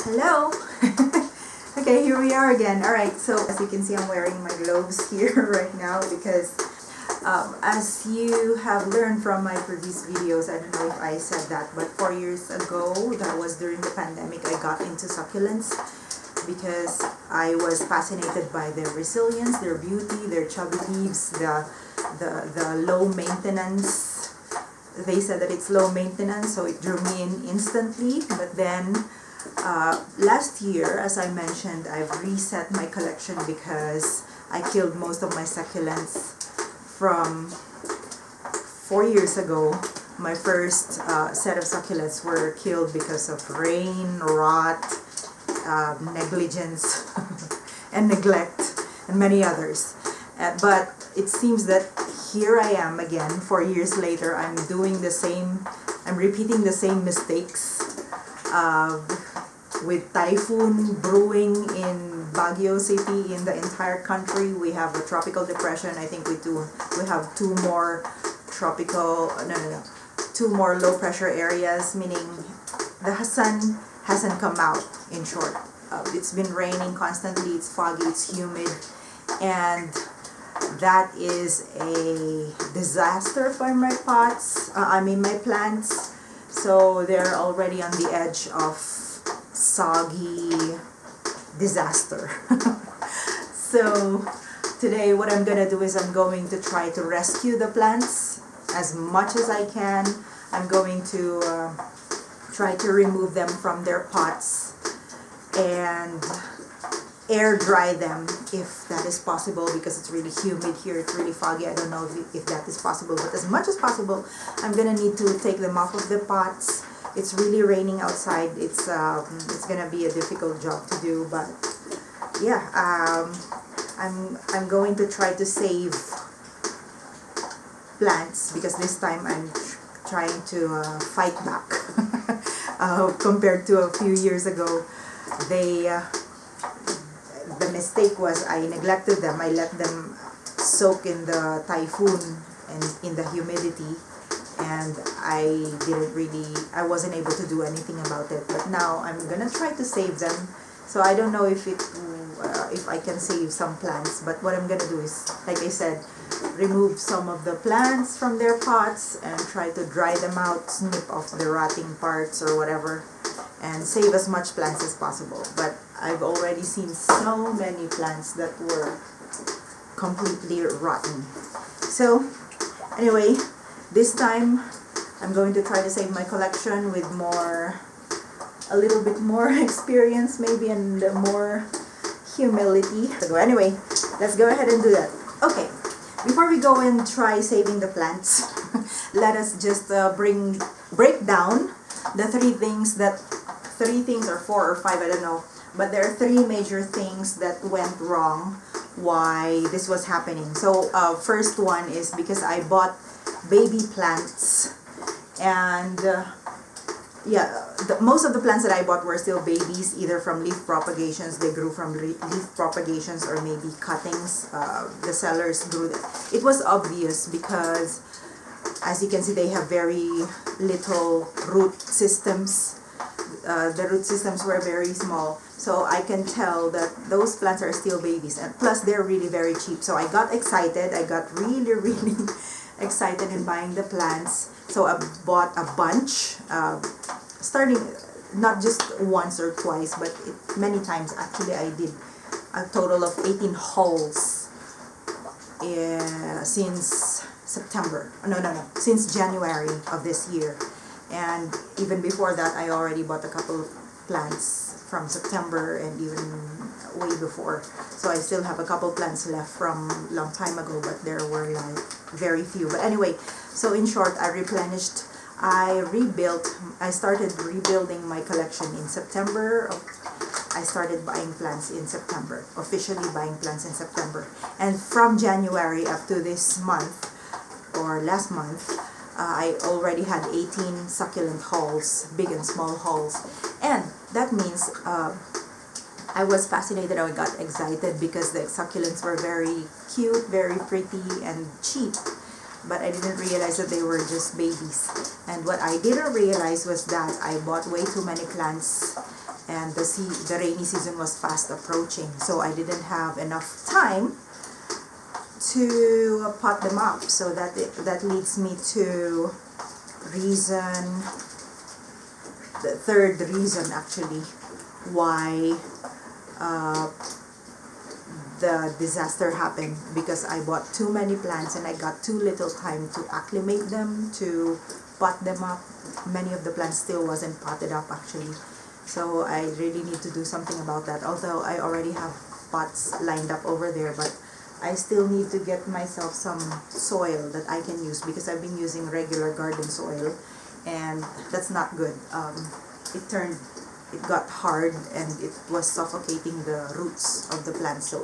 Hello! Okay, here we are again. Alright, so as you can see, I'm wearing my gloves here right now because as you have learned from my previous videos, I don't know if I said that, but 4 years ago, that was during the pandemic, I got into succulents because I was fascinated by their resilience, their beauty, their chubby leaves, the low maintenance. They said that it's low maintenance, so it drew me in instantly. But then last year, as I mentioned, I've reset my collection because I killed most of my succulents from 4 years ago. My first set of succulents were killed because of rain, rot, negligence, and neglect, and many others. But it seems that here I am again, 4 years later. I'm repeating the same mistakes. With typhoon brewing in Baguio City, in the entire country, we have a tropical depression. I think we have two more low pressure areas, meaning the sun hasn't come out. In short, it's been raining constantly. It's foggy. It's humid, and that is a disaster for my my plants. So they're already on the edge of soggy disaster. So today what I'm gonna do is I'm going to try to rescue the plants as much as I can. I'm going to try to remove them from their pots and air dry them if that is possible, because it's really humid here, it's really foggy. I don't know if that is possible, but as much as possible I'm gonna need to take them off of the pots. It's really raining outside. It's gonna be a difficult job to do, but yeah, I'm going to try to save plants because this time I'm trying to fight back. Compared to a few years ago, the mistake was I neglected them. I let them soak in the typhoon and in the humidity, and I wasn't able to do anything about it. But now I'm gonna try to save them. So I don't know if I can save some plants, but what I'm gonna do is, like I said, remove some of the plants from their pots and try to dry them out, snip off the rotting parts or whatever, and save as much plants as possible. But I've already seen so many plants that were completely rotten. So anyway, this time I'm going to try to save my collection with a little bit more experience maybe, and more humility. So anyway, let's go ahead and do that. Okay, before we go and try saving the plants, let us just break down the three things or four or five, I don't know, but there are three major things that went wrong why this was happening. So first one is because I bought baby plants, and most of the plants that I bought were still babies, either from leaf propagations. They grew from leaf propagations, or maybe cuttings. The sellers grew them. It was obvious because, as you can see, they have very little root systems. The root systems were very small, so I can tell that those plants are still babies, and plus they're really very cheap. So I got excited. I got really excited in buying the plants. So I bought a bunch, starting not just once or twice, but many times. Actually, I did a total of 18 hauls since September. Since January of this year. And even before that, I already bought a couple of plants from September and even way before. So I still have a couple plants left from a long time ago, but there were like very few. But anyway, so in short, I started rebuilding my collection in September. I started buying plants in September, officially buying plants in September. And from January up to this month, or last month, I already had 18 succulent hauls, big and small hauls. And that means I was fascinated. I got excited because the succulents were very cute, very pretty, and cheap. But I didn't realize that they were just babies. And what I didn't realize was that I bought way too many plants and the rainy season was fast approaching, so I didn't have enough time to pot them up. So that leads me to the third reason actually why the disaster happened, because I bought too many plants and I got too little time to acclimate them, to pot them up. Many of the plants still wasn't potted up actually, so I really need to do something about that, although I already have pots lined up over there, but I still need to get myself some soil that I can use, because I've been using regular garden soil and that's not good. It got hard and it was suffocating the roots of the plant, so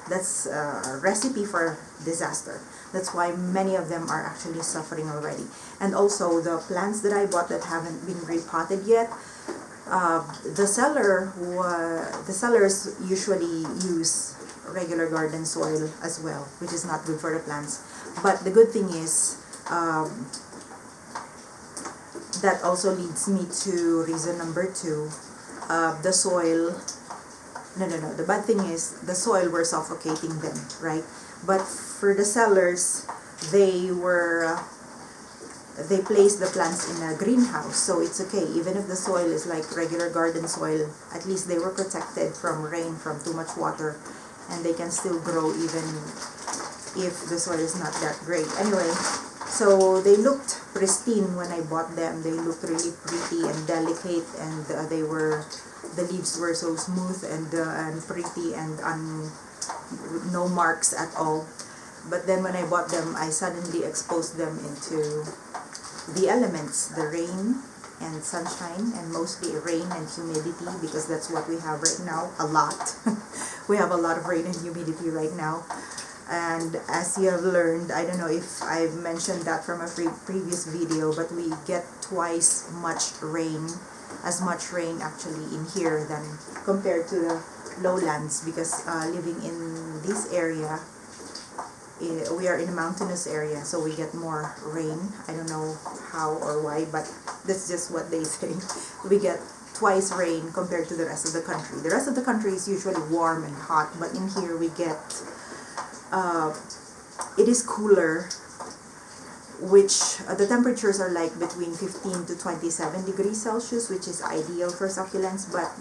that's a recipe for disaster. That's why many of them are actually suffering already. And also the plants that I bought that haven't been repotted yet, the sellers usually use regular garden soil as well, which is not good for the plants. But the good thing is, that also leads me to reason number 2. The soil, the bad thing is the soil were suffocating them, right? But for the sellers, they placed the plants in a greenhouse, so it's okay. Even if the soil is like regular garden soil, at least they were protected from rain, from too much water, and they can still grow even if the soil is not that great. Anyway, so they looked pristine when I bought them. They looked really pretty and delicate, and the leaves were so smooth and pretty and no marks at all. But then when I bought them, I suddenly exposed them into the elements, the rain and sunshine, and mostly rain and humidity, because that's what we have right now, a lot. We have a lot of rain and humidity right now. And as you have learned, I don't know if I've mentioned that from a previous video, but we get twice as much rain actually in here than compared to the lowlands, because living in this area, we are in a mountainous area, so we get more rain. I don't know how or why, but that's just what they say. We get twice rain compared to the rest of the country. The rest of the country is usually warm and hot, but in here we get it is cooler, which the temperatures are like between 15 to 27 degrees Celsius, which is ideal for succulents. But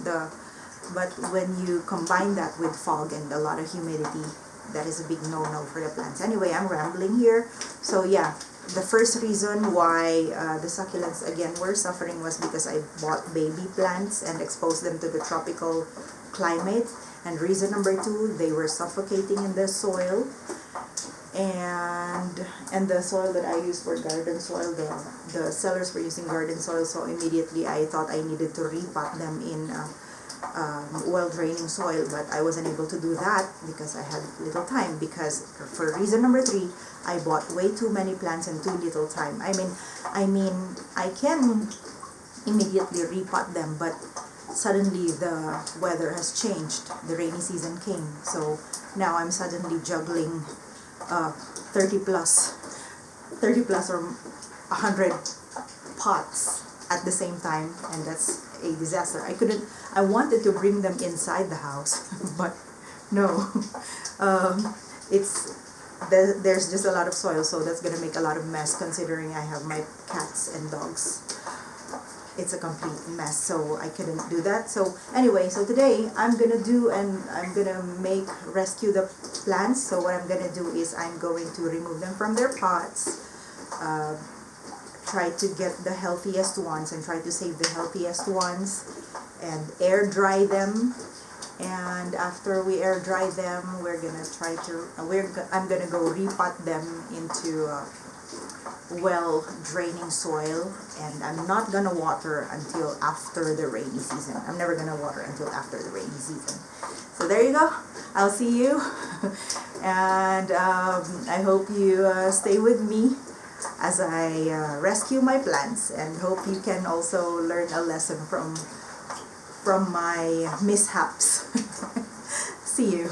when you combine that with fog and a lot of humidity, that is a big no-no for the plants. Anyway, I'm rambling here. So yeah, the first reason why the succulents again were suffering was because I bought baby plants and exposed them to the tropical climate. And reason number 2, they were suffocating in the soil, and the soil that I used for garden soil, the sellers were using garden soil, so immediately I thought I needed to repot them in well-draining soil, but I wasn't able to do that because I had little time. Because for reason number 3, I bought way too many plants and too little time. I mean, I can immediately repot them, but suddenly the weather has changed. The rainy season came, so now I'm suddenly juggling 30 plus or 100 pots at the same time, and that's a disaster. I wanted to bring them inside the house, but no. There's just a lot of soil, so that's gonna make a lot of mess, considering I have my cats and dogs. It's a complete mess, so I couldn't do that. So anyway, so today I'm gonna rescue the plants. So what I'm gonna do is I'm going to remove them from their pots, try to get the healthiest ones and try to save the healthiest ones, and air dry them. And after we air dry them, I'm gonna go repot them into well draining soil, and I'm not gonna water until after the rainy season. I'm never gonna water until after the rainy season. So there you go. I'll see you, and I hope you stay with me as I rescue my plants, and hope you can also learn a lesson from my mishaps. See you.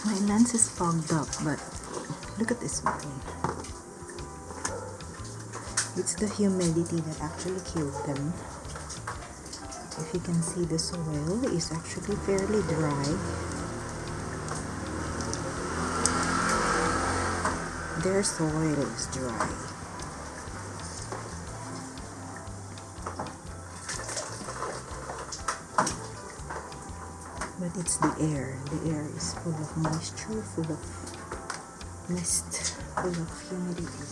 My lens is fogged up, but look at this one. It's the humidity that actually killed them. If you can see, the soil is actually fairly dry. Their soil is dry. But it's the air. The air is full of moisture, full of mist, full of humidity.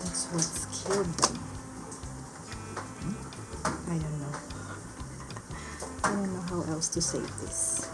That's what's killed them. I don't know. I don't know how else to say this.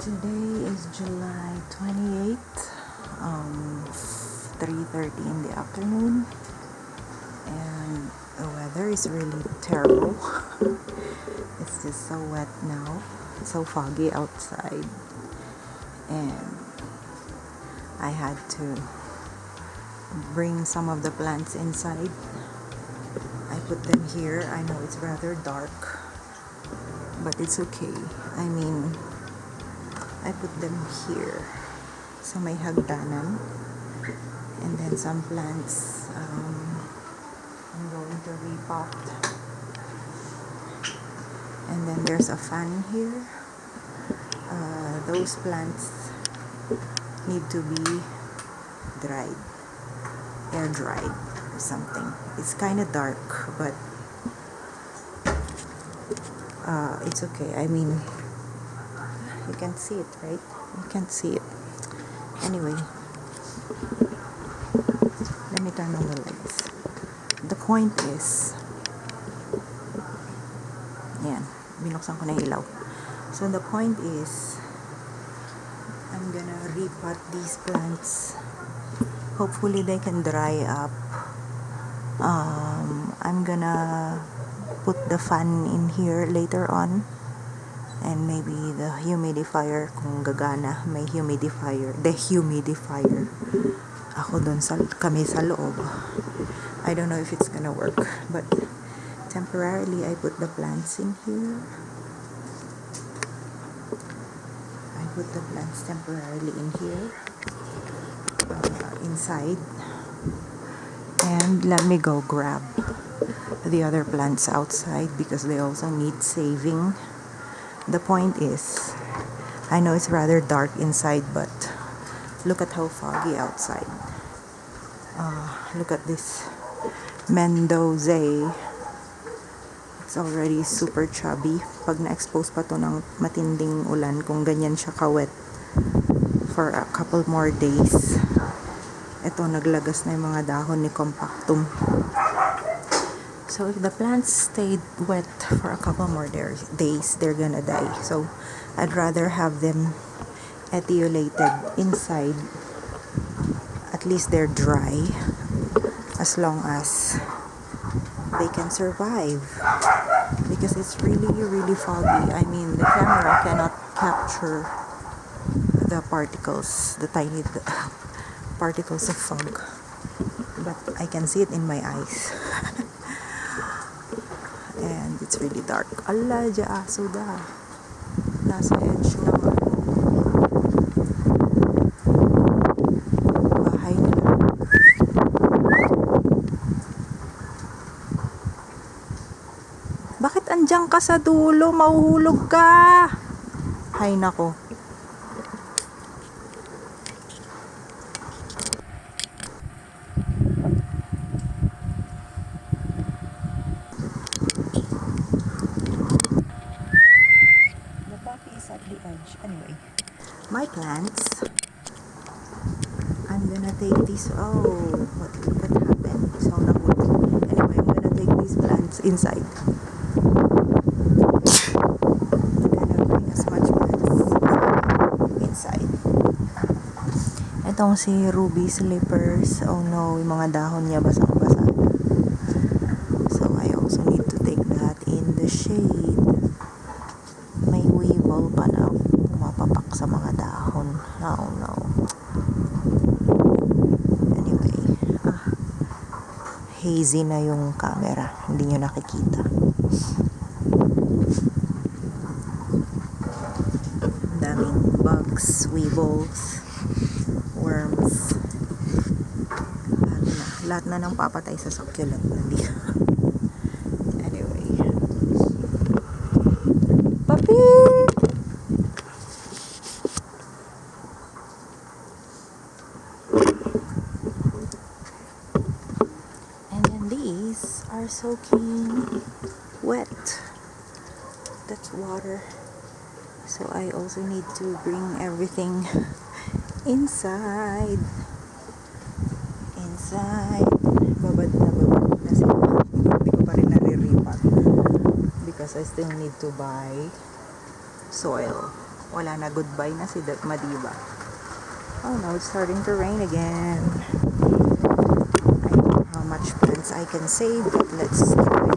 Today is July 28th, 3:30 in the afternoon, and the weather is really terrible. It's just so wet now, so foggy outside, and I had to bring some of the plants inside. I put them here. I know it's rather dark, but it's okay. I mean, I put them here sa may hagdanan, and then some plants I'm going to repot, and then there's a fan here. Those plants need to be dried, air dried or something. It's kind of dark, but it's okay. I mean, you can see it, right? You can see it. Anyway, let me turn on the lights. The point is, yan, binuksan ko na yung ilaw. So the point is, I'm gonna repot these plants. Hopefully they can dry up. I'm gonna put the fan in here later on. And maybe the humidifier, kung gagana, may humidifier, dehumidifier. Ako dun kami sa loob. I don't know if it's gonna work, but temporarily I put the plants in here. I put the plants temporarily in here, inside. And let me go grab the other plants outside because they also need saving. The point is, I know it's rather dark inside, but look at how foggy outside. Look at this Mendoza. It's already super chubby. Pag na-expose pa to ng matinding ulan, kung ganyan siya kawet for a couple more days. Ito, naglagas na yung mga dahon ni Compactum. So if the plants stayed wet for a couple more days, they're gonna die. So I'd rather have them etiolated inside. At least they're dry. as long as they can survive, because it's really foggy. I mean, the camera cannot capture the particles, the tiny particles of fog, but I can see it in my eyes. And it's really dark. Ala, dya aso da. Nasa edge ng bahay nila. Bakit andyan ka sa dulo? Mahuhulog ka! Hay nako. At the edge. Anyway, my plants, I'm gonna take these. Oh, what happened? So nahulog. Anyway, I'm gonna take these plants inside. I'm gonna bring as much plants inside. Itong si Ruby Slippers. Oh no, yung mga dahon niya basang-basa. So I also need to take that in the shade. May weevil pa na pumapapak sa mga dahon. Oh no. Anyway, hazy na yung camera, hindi nyo nakikita. Daming bugs, weevils, worms. Lahat na ng papatay sa succulent. Anyway, papi! And then these are soaking wet. That's water. So I also need to bring everything inside. Babad na sila. Hindi ko pa rin nariripat because I still need to buy soil. Wala na, goodbye na si Madiba. Oh, now it's starting to rain again. I don't know how much plants I can save, but let's try.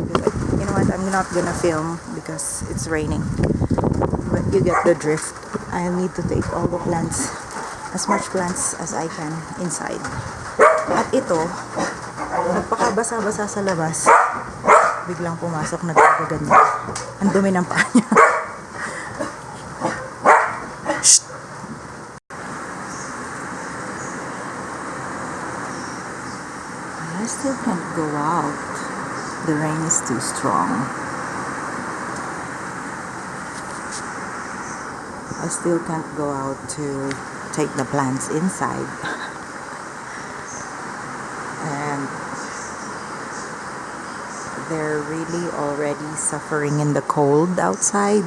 You know what, I'm not gonna film because it's raining, but you get the drift. I need to take all the plants, as much plants as I can inside. At ito, nagpakabasa-basa sa labas, biglang pumasok na ganyan. Ang dumi ng paa niya. Shh! I still can't go out. The rain is too strong. I still can't go out to take the plants inside. And they're really already suffering in the cold outside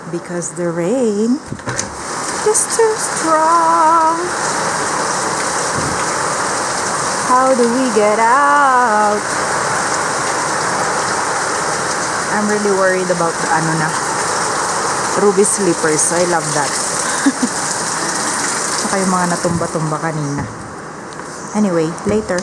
because the rain is too strong. How do we get out? I'm really worried about the Ruby Slippers. I love that. Saka yung mga natumba-tumba kanina. Anyway, later.